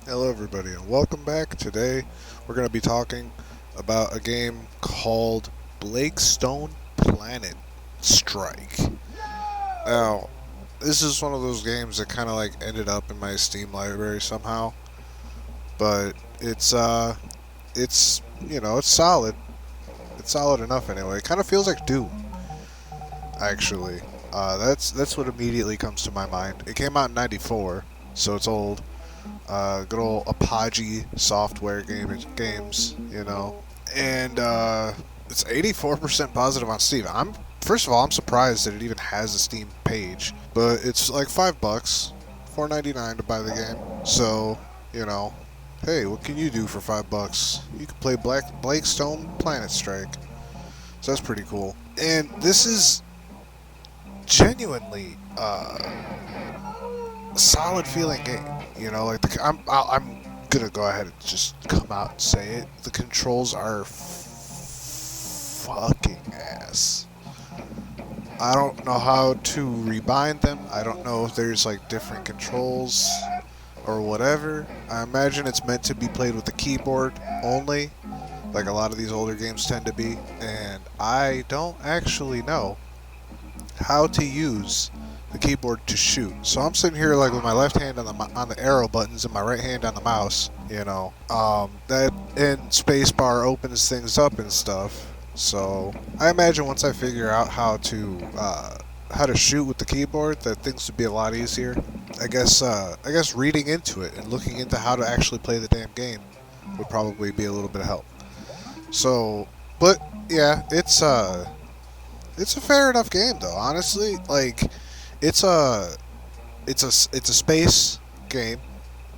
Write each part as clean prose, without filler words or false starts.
Hello, everybody, and welcome back. Today, we're going to be talking about a game called Stone Planet Strike. Now, this is one of those games that kind of like ended up in my Steam library somehow, but it's solid. It's solid enough anyway. It kind of feels like Doom, actually. That's what immediately comes to my mind. It came out in '94, so it's old. Good old Apogee software games, and it's 84% positive on Steam. First of all, I'm surprised that it even has a Steam page, but it's like $5, $4.99 to buy the game. So, hey, what can you do for $5? You can play Stone Planet Strike. So that's pretty cool. And this is genuinely solid feeling game. I'm gonna go ahead and just come out and say it. The controls are fucking ass. I don't know how to rebind them. I don't know if there's like different controls or whatever. I imagine it's meant to be played with the keyboard only, like a lot of these older games tend to be. And I don't actually know how to use the keyboard to shoot. So I'm sitting here like with my left hand on the arrow buttons and my right hand on the mouse. That and spacebar opens things up and stuff. So I imagine once I figure out how to shoot with the keyboard, that things would be a lot easier. I guess reading into it and looking into how to actually play the damn game would probably be a little bit of help. So, but yeah, it's a fair enough game though. Honestly, like. It's a space game.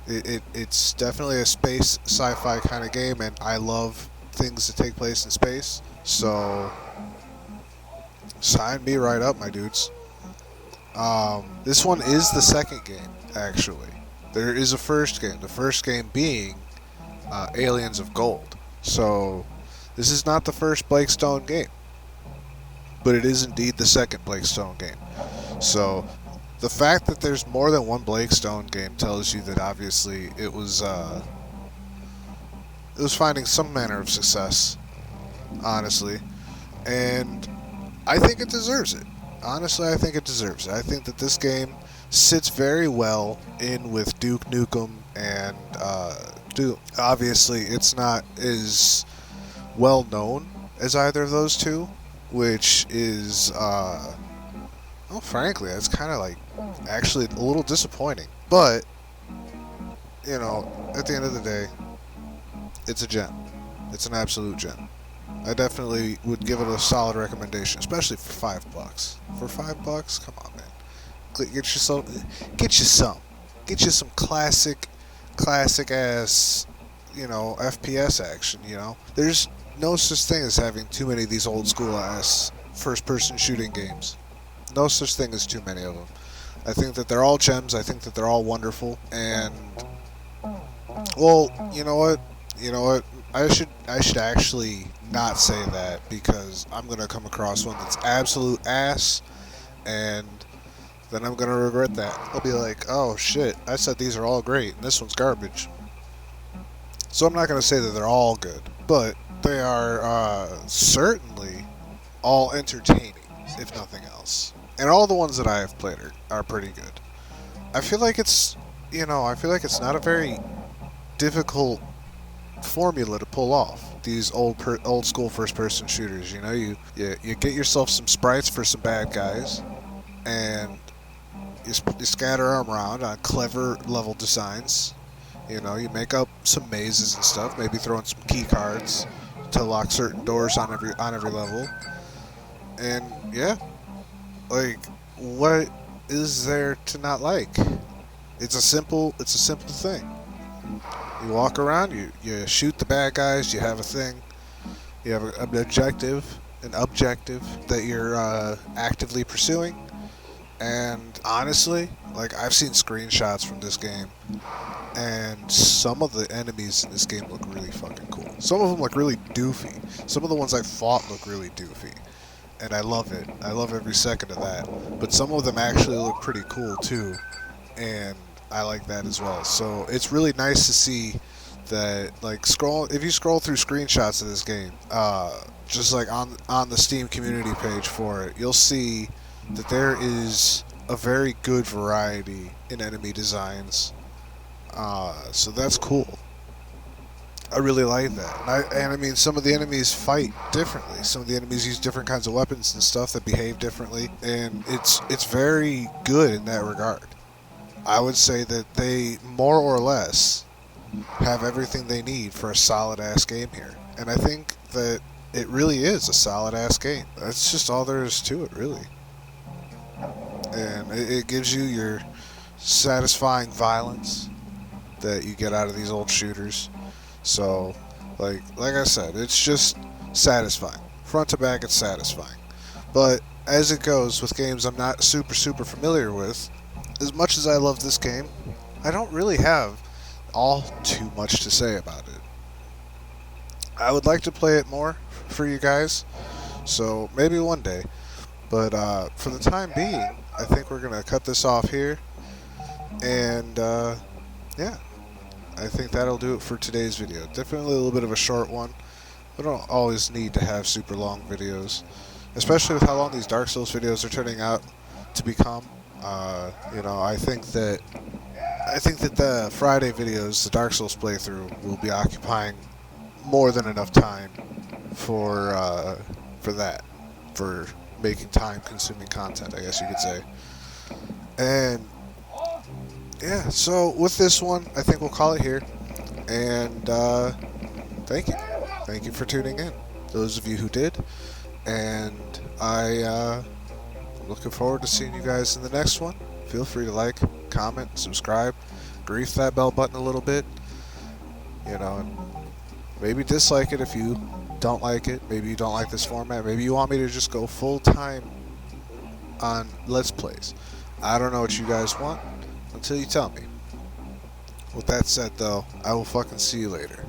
It's definitely a space sci-fi kind of game, and I love things that take place in space. So sign me right up, my dudes. This one is the second game, actually. There is a first game. The first game being Aliens of Gold. So this is not the first Blake Stone game, but it is indeed the second Blake Stone game. So, the fact that there's more than one Blake Stone game tells you that obviously it was finding some manner of success, honestly, and I think it deserves it. Honestly, I think it deserves it. I think that this game sits very well in with Duke Nukem and Doom. Obviously, it's not as well known as either of those two, which is well, frankly, it's kind of like actually a little disappointing. But, at the end of the day, it's a gem. It's an absolute gem. I definitely would give it a solid recommendation, especially for $5. For $5, come on, man. Get you some classic ass, FPS action. There's no such thing as having too many of these old school ass first person shooting games. No such thing as too many of them. I think that they're all gems. I think that they're all wonderful. And well, you know what? I should actually not say that, because I'm gonna come across one that's absolute ass, and then I'm gonna regret that. I'll be like, oh shit, I said these are all great, and this one's garbage. So I'm not gonna say that they're all good, but they are certainly all entertaining, if nothing else. And all the ones that I have played are pretty good. I feel like it's not a very difficult formula to pull off these old school first person shooters. You get yourself some sprites for some bad guys, and you scatter them around on clever level designs. You make up some mazes and stuff. Maybe throw in some key cards to lock certain doors on every level. And yeah, like, what is there to not like? It's a simple thing. You walk around, you shoot the bad guys, you have a thing, you have an objective that you're actively pursuing. And honestly, like I've seen screenshots from this game, and some of the enemies in this game look really fucking cool. Some of them look really doofy. Some of the ones I fought look really doofy, and I love it. I love every second of that. But some of them actually look pretty cool too, and I like that as well. So it's really nice to see that, like, if you scroll through screenshots of this game, just like on the Steam community page for it, you'll see that there is a very good variety in enemy designs. So that's cool. I really like that. And I mean, some of the enemies fight differently. Some of the enemies use different kinds of weapons and stuff that behave differently, and it's very good in that regard. I would say that they more or less have everything they need for a solid ass game here. And I think that it really is a solid ass game. That's just all there is to it, really. And it gives you your satisfying violence that you get out of these old shooters. So, like I said, it's just satisfying. Front to back, it's satisfying. But as it goes with games I'm not super familiar with, as much as I love this game, I don't really have all too much to say about it. I would like to play it more for you guys, so maybe one day. But for the time being, I think we're going to cut this off here. And yeah, I think that'll do it for today's video. Definitely a little bit of a short one. We don't always need to have super long videos, especially with how long these Dark Souls videos are turning out to become. I think that the Friday videos, the Dark Souls playthrough, will be occupying more than enough time for that, for making time-consuming content, I guess you could say. And yeah, so with this one, I think we'll call it here. And thank you for tuning in, those of you who did. And I'm looking forward to seeing you guys in the next one. Feel free to like, comment, subscribe, grief that bell button a little bit, and maybe dislike it if you don't like it. Maybe you don't like this format. Maybe you want me to just go full time on Let's Plays. I don't know what you guys want until you tell me. With that said, though, I will fucking see you later.